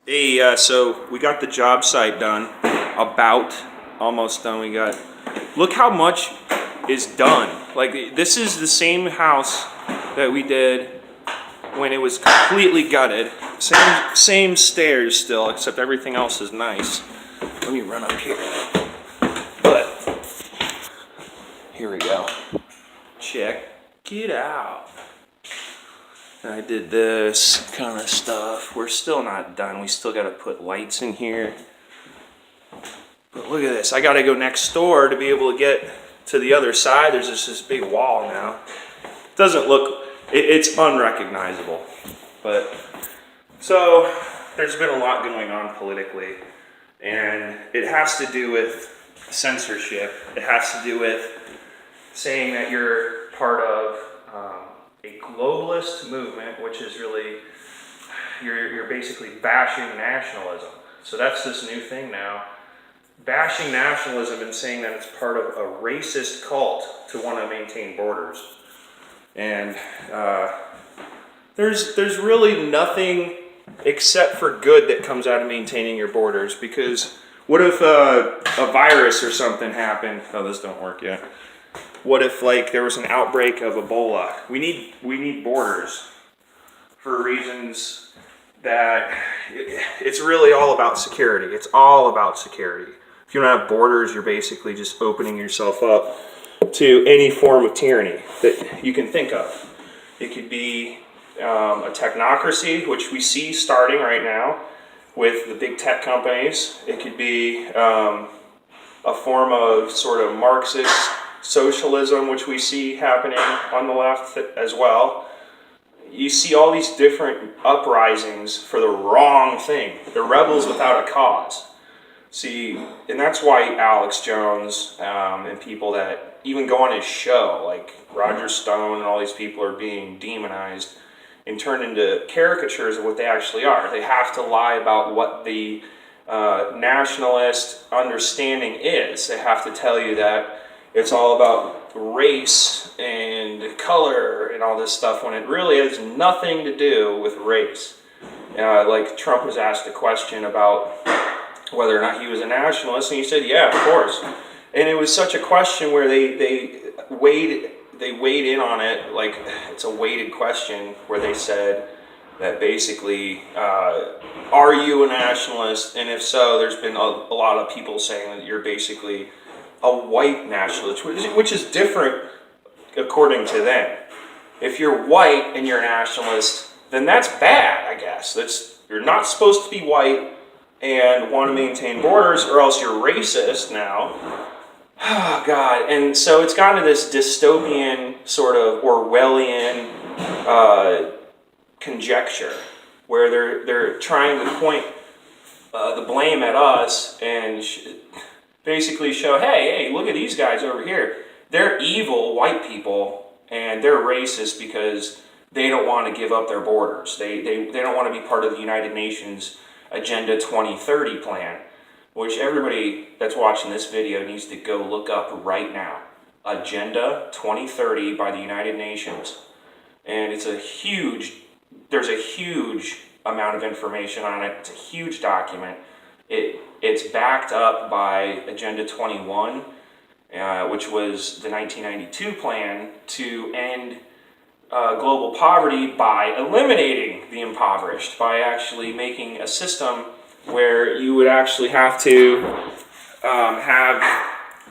Hey, so we got the job site done, almost done. Look how much is done. Like, this is the same house that we did when it was completely gutted. Same stairs still, except everything else is nice. Let me run up here. But, here we go. Check it out. I did this kind of stuff. We're still not done. We still got to put lights in here. But look at this. I got to go next door to be able to get to the other side. There's just this big wall now. It doesn't look, it's unrecognizable. But, so, there's been a lot going on politically. And it has to do with censorship. It has to do with saying that you're part of a globalist movement, which is really, you're basically bashing nationalism. So that's this new thing now. Bashing nationalism and saying that it's part of a racist cult to want to maintain borders. And there's really nothing except for good that comes out of maintaining your borders, because what if a virus or something happened? Oh, this don't work yet. What if, like, there was an outbreak of Ebola? We need borders for reasons that it's really all about security. It's all about security. If you don't have borders, you're basically just opening yourself up to any form of tyranny that you can think of. It could be a technocracy, which we see starting right now with the big tech companies. It could be a form of sort of Marxist socialism, which we see happening on the left as well. You see all these different uprisings for the wrong thing. They're rebels without a cause. See, and that's why Alex Jones and people that even go on his show, like Roger Stone and all these people, are being demonized and turned into caricatures of what they actually are. They have to lie about what the nationalist understanding is. They have to tell you that it's all about race and color and all this stuff, when it really has nothing to do with race. Like, Trump was asked a question about whether or not he was a nationalist, and he said, yeah, of course. And it was such a question where they weighed in on it, like it's a weighted question, where they said that basically, are you a nationalist? And if so, there's been a lot of people saying that you're basically a white nationalist, which is different according to them. If you're white and you're a nationalist, then that's bad, I guess. You're not supposed to be white and want to maintain borders, or else you're racist now. Oh, God. And so it's gotten to this dystopian, sort of Orwellian conjecture, where they're trying to point the blame at us and basically show, hey, look at these guys over here. They're evil white people, and they're racist because they don't want to give up their borders. They don't want to be part of the United Nations Agenda 2030 plan, which everybody that's watching this video needs to go look up right now. Agenda 2030 by the United Nations. And there's a huge amount of information on it. It's a huge document. It's backed up by Agenda 21, which was the 1992 plan to end global poverty by eliminating the impoverished, by actually making a system where you would actually have to have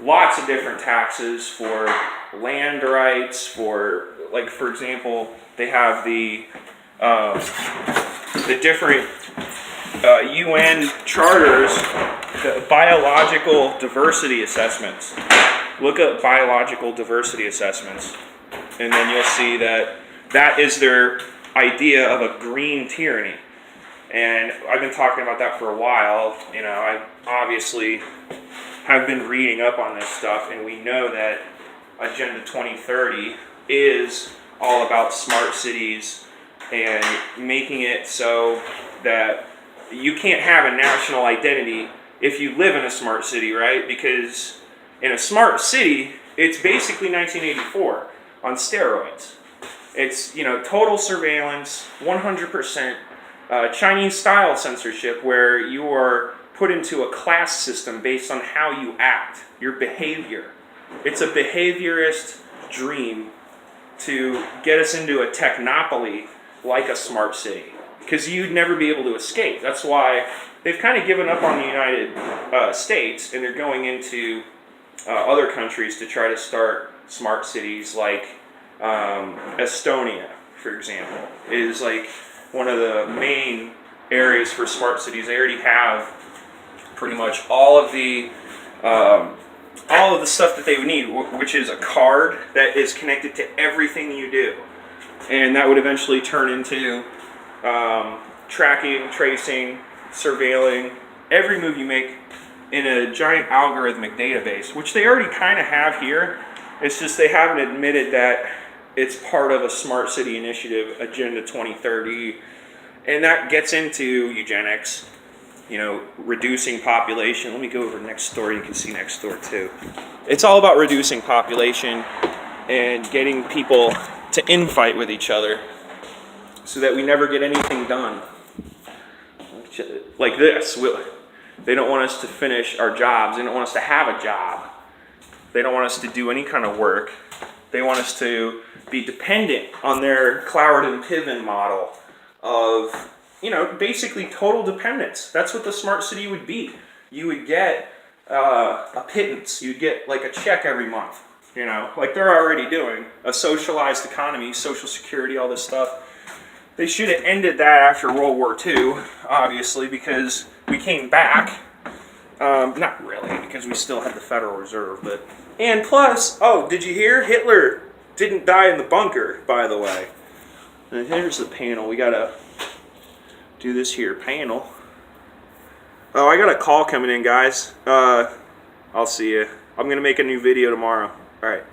lots of different taxes for land rights, for example, they have the different UN charters, the biological diversity assessments. Look up biological diversity assessments, and then you'll see that is their idea of a green tyranny. And I've been talking about that for a while. You know, I obviously have been reading up on this stuff, and we know that Agenda 2030 is all about smart cities and making it so that you can't have a national identity if you live in a smart city, right? Because in a smart city, it's basically 1984 on steroids. It's, total surveillance, 100%. Chinese style censorship, where you are put into a class system based on how you act, your behavior. It's a behaviorist dream to get us into a technopoly like a smart city, because you'd never be able to escape. That's why they've kind of given up on the United States, and they're going into other countries to try to start smart cities, like Estonia, for example, is like one of the main areas for smart cities. They already have pretty much all of the stuff that they would need, which is a card that is connected to everything you do, and that would eventually turn into tracking, tracing, surveilling every move you make in a giant algorithmic database, which they already kind of have here. It's just they haven't admitted that it's part of a smart city initiative, Agenda 2030, and that gets into eugenics, reducing population. Let me go over next door. You can see next door too. It's all about reducing population and getting people to infight with each other so that we never get anything done. Like this. They don't want us to finish our jobs. They don't want us to have a job. They don't want us to do any kind of work. They want us to be dependent on their Cloward and Piven model of, basically total dependence. That's what the smart city would be. You would get a pittance. You'd get like a check every month, like they're already doing. A socialized economy, social security, all this stuff. They should have ended that after World War II, obviously, because we came back. Not really, because we still had the Federal Reserve, but... And plus, did you hear? Hitler didn't die in the bunker, by the way. And here's the panel. We gotta do this here panel. Oh, I got a call coming in, guys. I'll see you. I'm gonna make a new video tomorrow. Alright.